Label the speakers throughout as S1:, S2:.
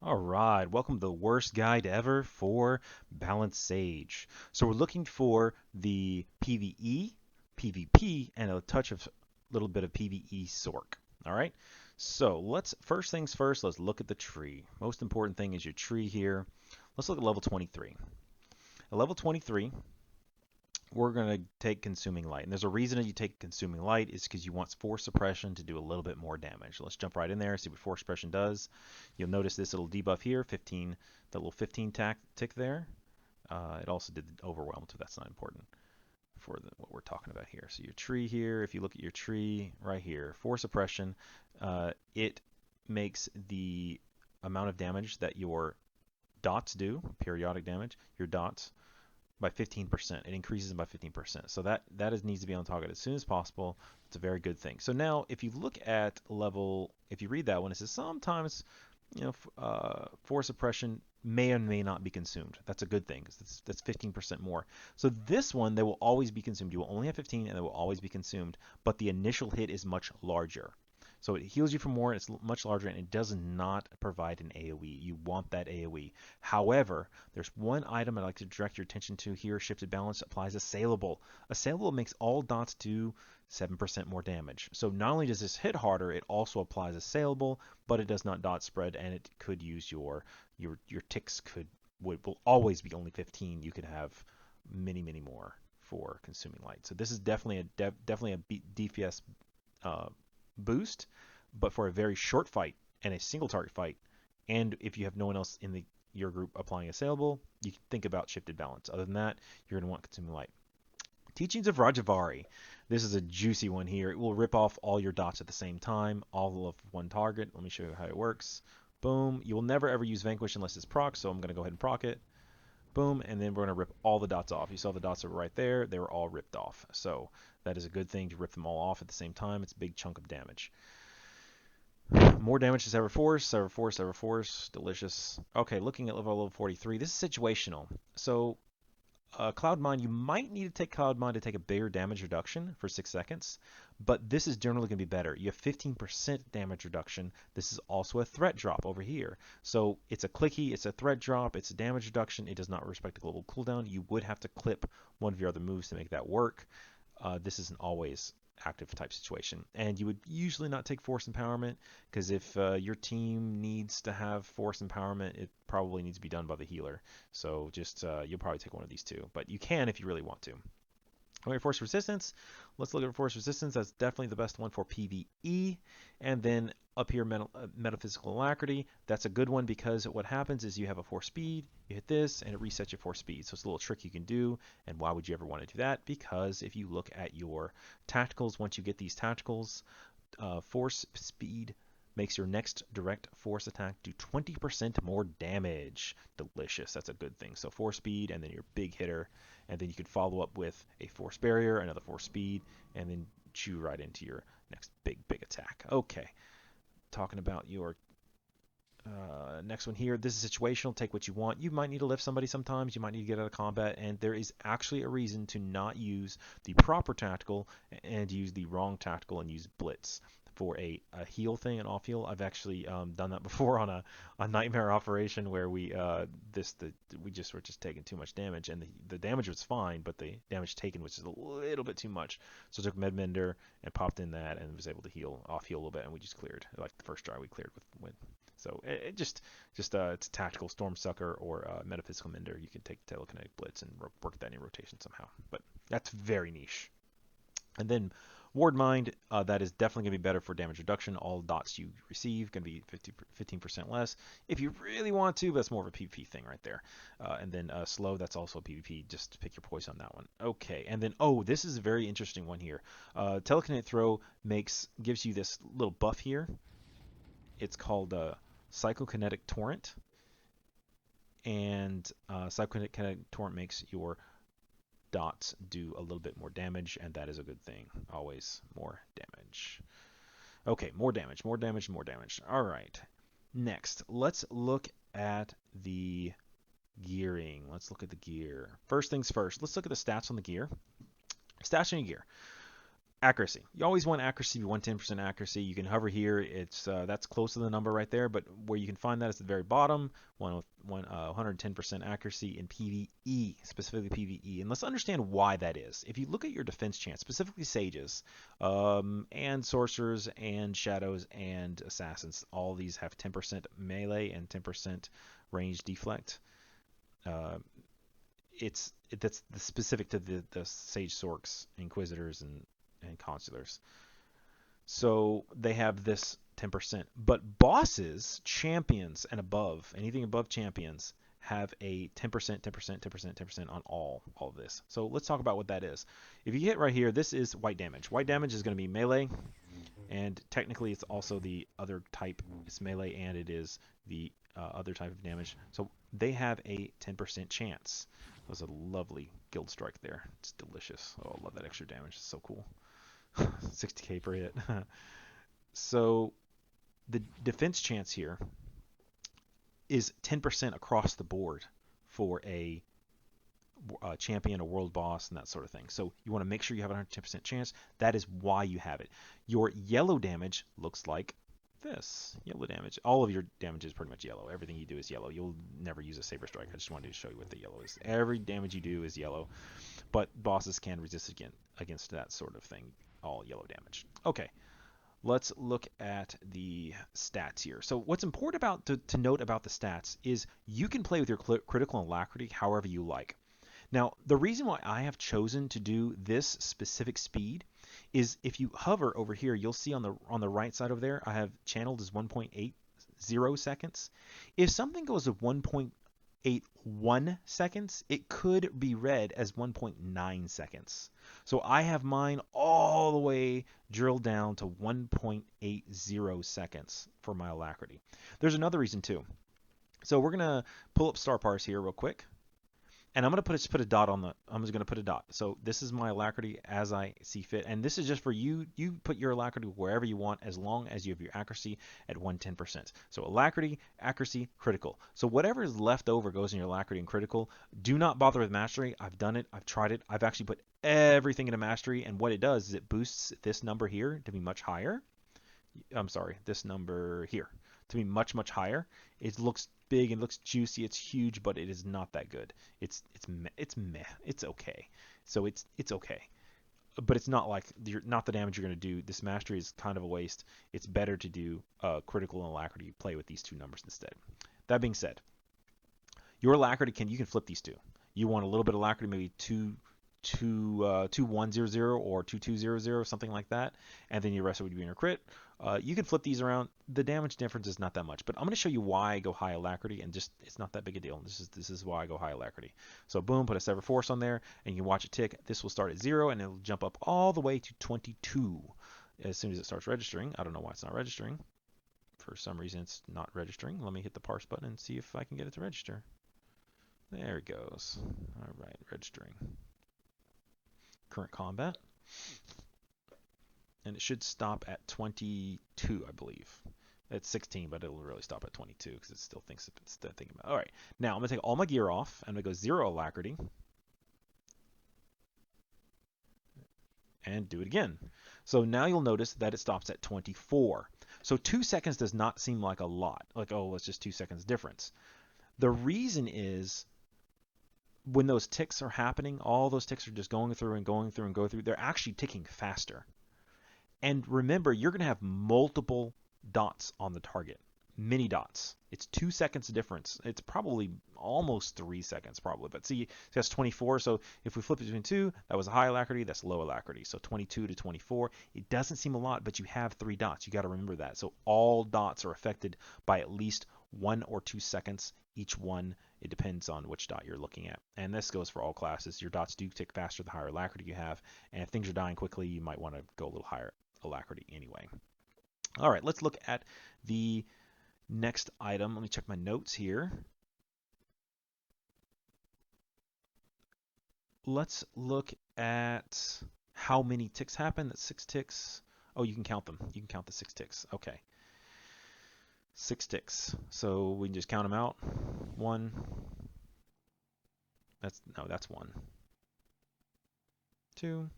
S1: Alright, welcome to the worst guide ever for Balanced Sage. So we're looking for the PvE, PvP, and a touch of little bit of PvE Sorc. Alright, so first things first, let's look at the tree. Most important thing is your tree here. Let's look at level 23. At level 23, we're going to take Consuming Light. And there's a reason that you take Consuming Light is because you want Force Suppression to do a little bit more damage. Let's jump right in there, see what Force Suppression does. You'll notice this little debuff here, 15, the little 15 tick there. It also did Overwhelm, so that's not important for what we're talking about here. So your tree here, if you look at your tree right here, Force Suppression, it makes the amount of damage that your dots do, periodic damage, your dots, by 15%. It increases by 15%. So that needs to be on target as soon as possible. It's a very good thing. So now, if you look at level, if you read that one, it says sometimes, force suppression may or may not be consumed. That's a good thing because that's 15% more. So this one, they will always be consumed. You will only have 15, and they will always be consumed. But the initial hit is much larger. So it heals you for more, and it's much larger, and it does not provide an AoE. You want that AoE. However, there's one item I'd like to direct your attention to here. Shifted Balance applies Assailable. Assailable makes all dots do 7% more damage. So not only does this hit harder, it also applies Assailable, but it does not dot spread, and it could use your ticks will always be only 15. You could have many more for Consuming Light. So this is definitely a DPS boost, but for a very short fight and a single target fight, and if you have no one else in your group applying Assailable, you can think about Shifted Balance. Other than that, you're going to want Consuming Light. Teachings of Rajavari. This is a juicy one here. It will rip off all your dots at the same time, all of one target. Let me show you how it works. Boom. You will never ever use Vanquish unless it's proc, so I'm going to go ahead and proc it. Boom, and then we're going to rip all the dots off. You saw the dots are right there. They were all ripped off. So that is a good thing to rip them all off at the same time. It's a big chunk of damage. More damage to Sever Force, Sever Force, Sever Force. Delicious. Okay, looking at level 43. This is situational. So Cloud Mine, you might need to take Cloud Mine to take a bigger damage reduction for 6 seconds, but this is generally going to be better. You have 15% damage reduction. This is also a threat drop over here. So it's a clicky, it's a threat drop, it's a damage reduction. It does not respect a global cooldown. You would have to clip one of your other moves to make that work. This isn't always active type situation, and you would usually not take force empowerment because if your team needs to have force empowerment, it probably needs to be done by the healer. So just you'll probably take one of these two, but you can if you really want to. Okay, Force Resistance. Let's look at Force Resistance. That's definitely the best one for PvE. And then up here, Metaphysical Alacrity. That's a good one because what happens is you have a Force Speed, you hit this, and it resets your Force Speed. So it's a little trick you can do. And why would you ever want to do that? Because if you look at your tacticals, once you get these tacticals, Force Speed makes your next direct force attack do 20% more damage. Delicious. That's a good thing. So force speed and then your big hitter, and then you could follow up with a force barrier, another force speed, and then chew right into your next big attack. Okay, talking about your next one here. This is situational. Take what you want. You might need to lift somebody sometimes. You might need to get out of combat, and there is actually a reason to not use the proper tactical and use the wrong tactical and use blitz for a heal thing, an off heal. I've actually done that before on a nightmare operation where we we just were taking too much damage, and the damage was fine, but the damage taken was just a little bit too much. So I took Medmender and popped in that and was able to off heal a little bit, and we just cleared. Like the first try we cleared with. So it just it's a tactical Storm Sucker or Metaphysical Mender. You can take Telekinetic Blitz and work that in rotation somehow, but that's very niche. And then Ward Mind, that is definitely going to be better for damage reduction. All dots you receive going to be 15% less. If you really want to, that's more of a PvP thing right there. And then Slow, that's also PvP. Just pick your poison on that one. Okay, and then, this is a very interesting one here. Telekinetic Throw gives you this little buff here. It's called Psychokinetic Torrent. And Psychokinetic Torrent makes your dots do a little bit more damage, and that is a good thing. Always more damage. Okay, more damage. All right. Next, let's look at the gearing. Let's look at the gear. First things first, let's look at the stats on the gear. Stats on your gear. Accuracy. You always want accuracy. You want 10% accuracy. You can hover here. It's that's close to the number right there, but where you can find that is at the very bottom. 110% accuracy in PVE, specifically PVE. And let's understand why that is. If you look at your defense chance, specifically sages, and sorcerers, and shadows, and assassins, all these have 10% melee and 10% range deflect. That's specific to the sage sorcs, inquisitors, and consulars. So they have this 10%. But bosses, champions, and above, anything above champions, have a 10%, 10%, 10%, 10% on all of this. So let's talk about what that is. If you hit right here, this is white damage. White damage is going to be melee, and technically it's also the other type. It's melee, and it is the other type of damage. So they have a 10% chance. That was a lovely guild strike there. It's delicious. Oh, I love that extra damage. It's so cool. 60k per hit. So the defense chance here is 10% across the board for a champion, a world boss, and that sort of thing. So you want to make sure you have a 110% chance. That is why you have it. Your yellow damage looks like this. Yellow damage. All of your damage is pretty much yellow. Everything you do is yellow. You'll never use a saber strike. I just wanted to show you what the yellow is. Every damage you do is yellow, but bosses can resist against that sort of thing. All yellow damage. Okay, let's look at the stats here. So what's important about to note about the stats is you can play with your critical and alacrity however you like. Now, the reason why I have chosen to do this specific speed is if you hover over here, you'll see on the right side over there, I have channeled as 1.80 seconds. If something goes to 1.81 seconds, it could be read as 1.9 seconds. So I have mine all the way drilled down to 1.80 seconds for my alacrity. There's another reason too. So we're going to pull up star parse here real quick. And I'm going to put a dot on I'm just going to put a dot. So this is my alacrity as I see fit. And this is just for you. You put your alacrity wherever you want as long as you have your accuracy at 110%. So alacrity, accuracy, critical. So whatever is left over goes in your alacrity and critical. Do not bother with mastery. I've done it. I've tried it. I've actually put everything into mastery. And what it does is it boosts this number here to be much higher. I'm sorry, this number here to be much, much higher. It looks big and looks juicy. It's huge, but it is not that good. It's meh. It's okay. So it's okay, but it's not like not the damage you're going to do. This mastery is kind of a waste. It's better to do critical and alacrity. Play with these two numbers instead. That being said, your alacrity you can flip these two. You want a little bit of alacrity, maybe 2100 or 2200, something like that, and then your rest would be in your crit. You can flip these around. The damage difference is not that much, but I'm going to show you why I go high alacrity, and just it's not that big a deal. This is why I go high alacrity. So boom, put a sever force on there, and you can watch it tick. This will start at 0, and it'll jump up all the way to 22 as soon as it starts registering. I don't know why it's not registering. For some reason, it's not registering. Let me hit the parse button and see if I can get it to register. There it goes. All right, registering. Current combat. And it should stop at 22, I believe. It's 16, but it'll really stop at 22 because it still thinks it's thinking about it. All right, now I'm going to take all my gear off. I'm going to go 0 alacrity. And do it again. So now you'll notice that it stops at 24. So 2 seconds does not seem like a lot. Like, oh, it's just 2 seconds difference. The reason is when those ticks are happening, all those ticks are just going through and going through and go through. They're actually ticking faster. And remember, you're going to have multiple dots on the target. Mini dots. It's 2 seconds difference. It's probably almost 3 seconds probably. But see, that's 24. So if we flip between 2, that was a high alacrity. That's low alacrity. So 22 to 24. It doesn't seem a lot, but you have 3 dots. You got to remember that. So all dots are affected by at least 1 or 2 seconds each one. It depends on which dot you're looking at. And this goes for all classes. Your dots do tick faster the higher alacrity you have. And if things are dying quickly, you might want to go a little higher alacrity anyway. All right, let's look at the next item. Let me check my notes here. Let's look at how many ticks happen. That's 6 ticks. Oh, you can count them. You can count the 6 ticks. Okay. 6 ticks. So we can just count them out. 1. That's 1. 2.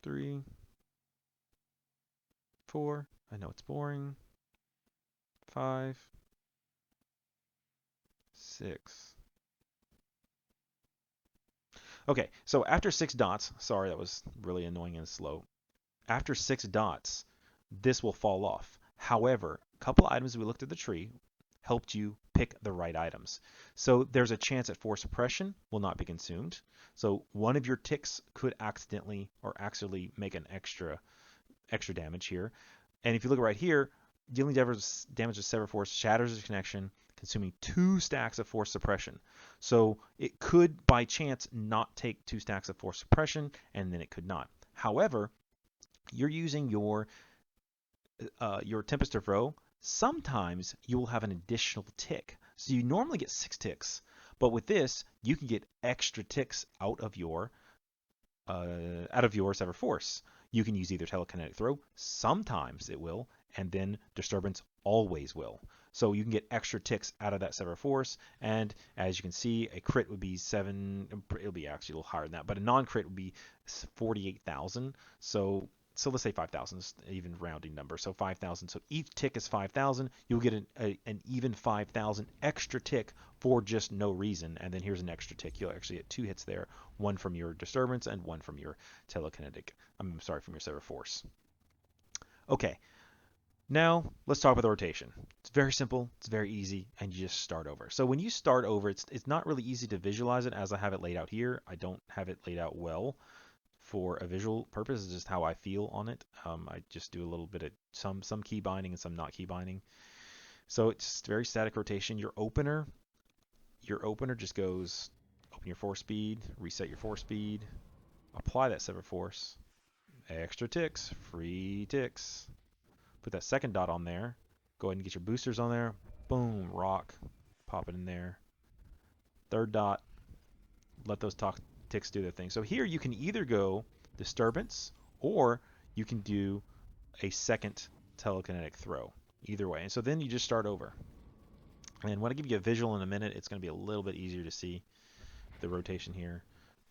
S1: 3, 4. I know it's boring. 5, 6. Okay, so after 6 dots, sorry, that was really annoying and slow. After 6 dots, this will fall off. However, a couple items we looked at the tree helped you pick the right items. So there's a chance that force suppression will not be consumed. So one of your ticks could accidentally or actually make an extra damage here. And if you look right here, dealing damage with sever force shatters the connection, consuming 2 stacks of force suppression. So it could by chance not take 2 stacks of force suppression, and then it could not. However, you're using your Tempest of Row, sometimes you will have an additional tick. So you normally get 6 ticks, but with this, you can get extra ticks out of your sever force. You can use either telekinetic throw, sometimes it will, and then disturbance always will. So you can get extra ticks out of that sever force, and as you can see, a crit would be 7, it'll be actually a little higher than that, but a non-crit would be 48,000. So let's say 5,000 is an even rounding number. So 5,000. So each tick is 5,000. You'll get an even 5,000 extra tick for just no reason. And then here's an extra tick. You'll actually get 2 hits there, one from your disturbance and one from your telekinetic. I'm sorry, from your sever force. Okay. Now let's talk about the rotation. It's very simple. It's very easy, and you just start over. So when you start over, it's not really easy to visualize it as I have it laid out here. I don't have it laid out well for a visual purpose. It's just how I feel on it. I just do a little bit of some key binding and some not key binding. So it's very static rotation. Your opener just goes open your force speed, reset your force speed, apply that sever force, extra ticks, free ticks. Put that second dot on there. Go ahead and get your boosters on there. Boom, rock, pop it in there. Third dot, let those ticks do their thing. So here you can either go disturbance or you can do a second telekinetic throw. Either way. And so then you just start over. And when I give you a visual in a minute, it's going to be a little bit easier to see the rotation here.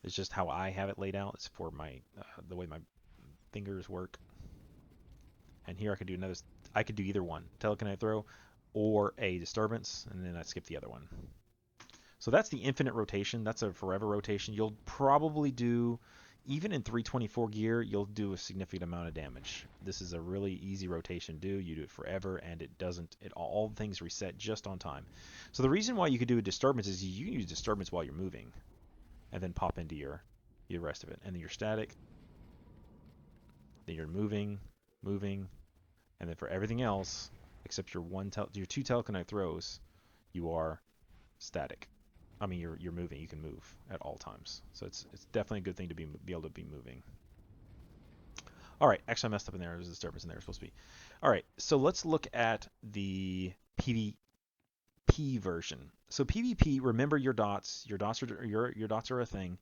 S1: It's just how I have it laid out. It's for my the way my fingers work. And here I could do either one, telekinetic throw or a disturbance, and then I skip the other one. So that's the infinite rotation. That's a forever rotation. You'll probably do, even in 324 gear, you'll do a significant amount of damage. This is a really easy rotation to do. You do it forever, and all things reset just on time. So the reason why you could do a disturbance is you can use disturbance while you're moving, and then pop into your rest of it. And then you're static, then you're moving, and then for everything else, except your 2 telekinetic throws, you are static. I mean, you're moving. You can move at all times. So it's definitely a good thing to be able to be moving. All right. Actually, I messed up in there. There's a disturbance in there. It's supposed to be. All right. So let's look at the PvP version. So PvP, remember your dots. Your dots are a thing.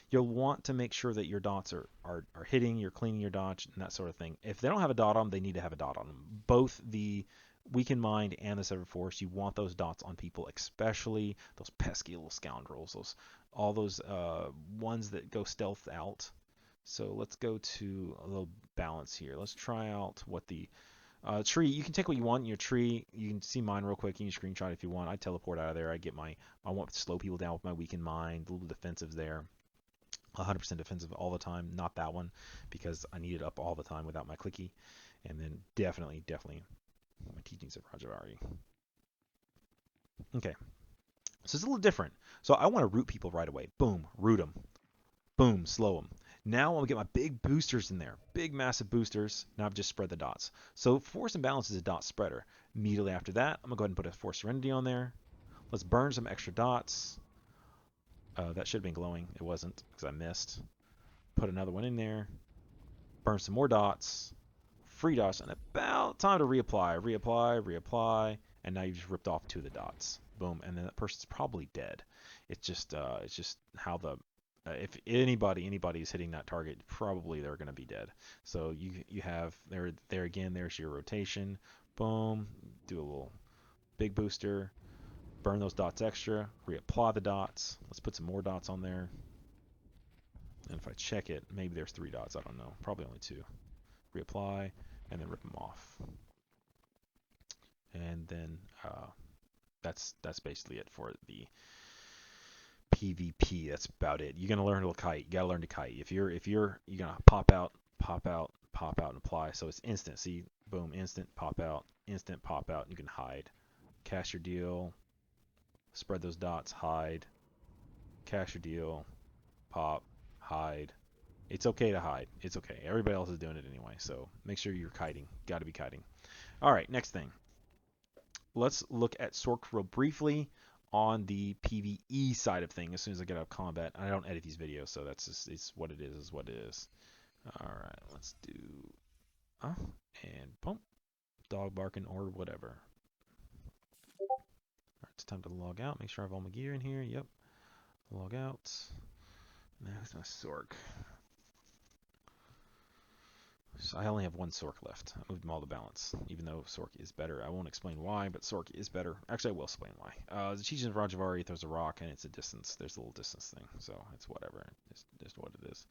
S1: You'll want to make sure that your dots are hitting. You're cleaning your dots and that sort of thing. If they don't have a dot on them, they need to have a dot on them. Both the Weakened Mind and the Sever Force, you want those dots on people, especially those pesky little scoundrels, all those ones that go stealth out. So let's go to a little balance here. Let's try out what the tree. You can take what you want in your tree. You can see mine real quick. You can screenshot if you want. I teleport out of there. I want to slow people down with my Weakened Mind. A little defensive there. 100% defensive all the time. Not that one, because I need it up all the time without my clicky. And then definitely my teachings of Rajavari. Okay. So it's a little different. So I want to root people right away. Boom, root them. Boom, slow them. Now I'm going to get my big boosters in there. Big, massive boosters. Now I've just spread the dots. So Force and Balance is a dot spreader. Immediately after that, I'm going to go ahead and put a Force Serenity on there. Let's burn some extra dots. That should have been glowing. It wasn't because I missed. Put another one in there. Burn some more dots. Free dots. And about time to reapply. And now you've just ripped off 2 of the dots. Boom. And then that person's probably dead. It's just how the... if anybody is hitting that target, probably they're going to be dead. So you have... There again, there's your rotation. Boom. Do a little big booster. Burn those dots extra, reapply the dots. Let's put some more dots on there. And if I check it, maybe there's 3 dots. I don't know. Probably only 2. Reapply, and then rip them off. And then that's basically it for the PvP. That's about it. You're gonna learn to kite. You gotta learn to kite. If you're gonna pop out, and apply. So it's instant. See, boom, instant pop out, and you can hide. Cast your deal, spread those dots, hide. Cast your deal, pop, hide. It's okay to hide. It's okay. Everybody else is doing it anyway. So make sure you're kiting. Got to be kiting. All right, next thing. Let's look at Sorc real briefly on the PVE side of things. As soon as I get out of combat, I don't edit these videos, so that's just it's what it is what it is. All right, let's do and boom, dog barking or whatever. All right, it's time to log out. Make sure I have all my gear in here. Yep. Log out. Now it's my Sorc. So I only have 1 Sorc left. I moved them all to balance, even though Sorc is better. I won't explain why, but Sorc is better. Actually, I will explain why. The Chieftain of Rajvari throws a rock, and it's a distance. There's a little distance thing, so it's whatever. It's just what it is.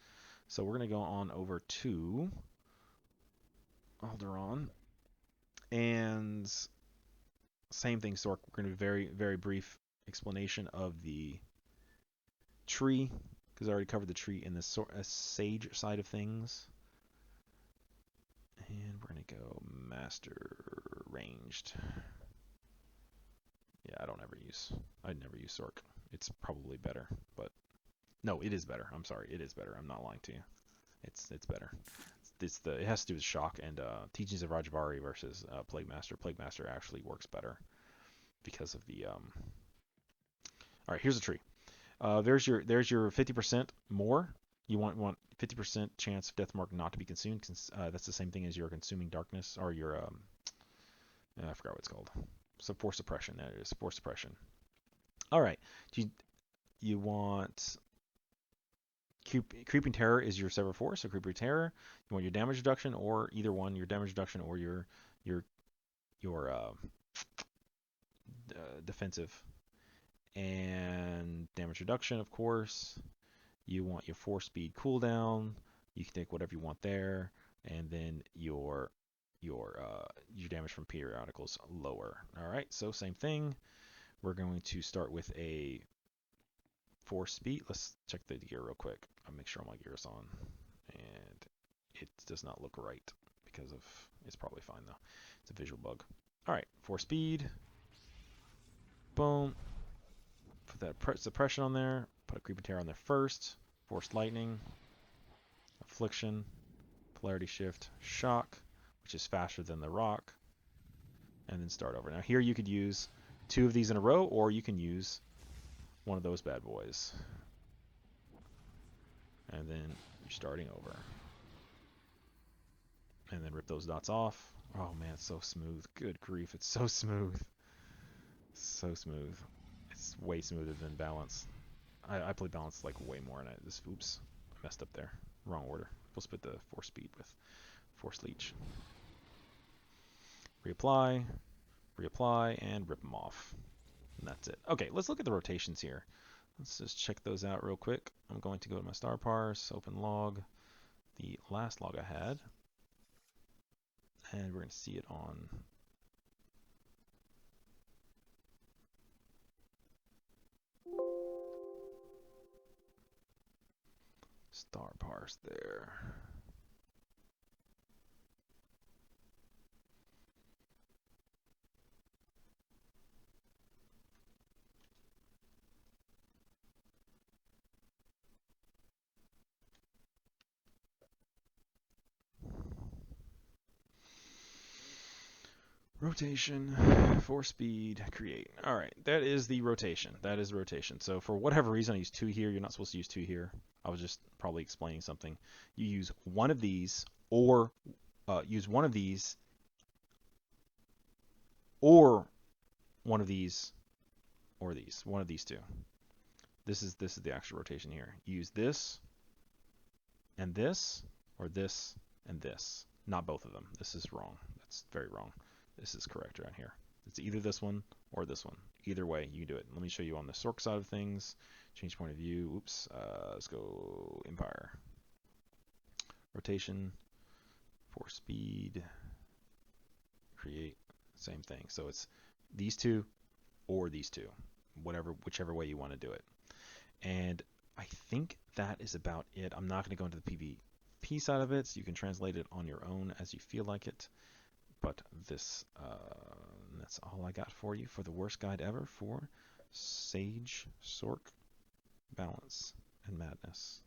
S1: So we're going to go on over to Alderaan. And same thing, Sorc. We're going to do a very, very brief explanation of the tree, because I already covered the tree in the Sage side of things. And we're going to go Master Ranged. Yeah, I'd never use Sorc. It's probably better, but no, it is better. I'm sorry, it is better. I'm not lying to you. It's better. It has to do with shock and Teachings of Rajvari versus Plague Master. Plague Master actually works better because of the. All right, here's a tree. There's your 50% more. You want 50% chance of Death Mark not to be consumed. That's the same thing as your consuming darkness or your I forgot what it's called. So force suppression. That is force suppression. All right. You want Creeping Terror is your sever force. So Creeping Terror. You want your damage reduction or either one, your damage reduction or your defensive and damage reduction, of course. You want your force speed cooldown. You can take whatever you want there, and then your damage from periodicals lower. All right, so same thing. We're going to start with a force speed. Let's check the gear real quick. I'll make sure my gear is on, and it does not look right because of it's probably fine though. It's a visual bug. All right, force speed. Boom. Put that suppression on there. Put a Creeping Terror on there first. Force Lightning, Affliction, Polarity Shift, Shock, which is faster than the rock, and then start over. Now here you could use 2 of these in a row, or you can use one of those bad boys. And then you're starting over. And then rip those dots off. Oh man, it's so smooth. Good grief, it's so smooth. So smooth. It's way smoother than balance. I play balance like way more, and oops, I messed up there. Wrong order. We'll split the force speed with force leech. Reapply, and rip them off. And that's it. Okay, let's look at the rotations here. Let's just check those out real quick. I'm going to go to my star parse, open log, the last log I had, and we're going to see it on star parse there. Rotation, force speed, create. All right, that is the rotation. So for whatever reason, I use 2 here. You're not supposed to use 2 here. I was just probably explaining something. You use one of these, or use one of these, or one of these, or these. One of these 2. This is the actual rotation here. You use this, and this, or this, and this. Not both of them. This is wrong. That's very wrong. This is correct right here. It's either this one or this one. Either way, you can do it. Let me show you on the Sorc side of things. Change point of view. Oops. Let's go Empire. Rotation. Force speed. Create. Same thing. So it's these two or these two. Whichever way you want to do it. And I think that is about it. I'm not going to go into the PvP side of it, so you can translate it on your own as you feel like it. But that's all I got for you for the worst guide ever for Sage, Sorc, Balance, and Madness.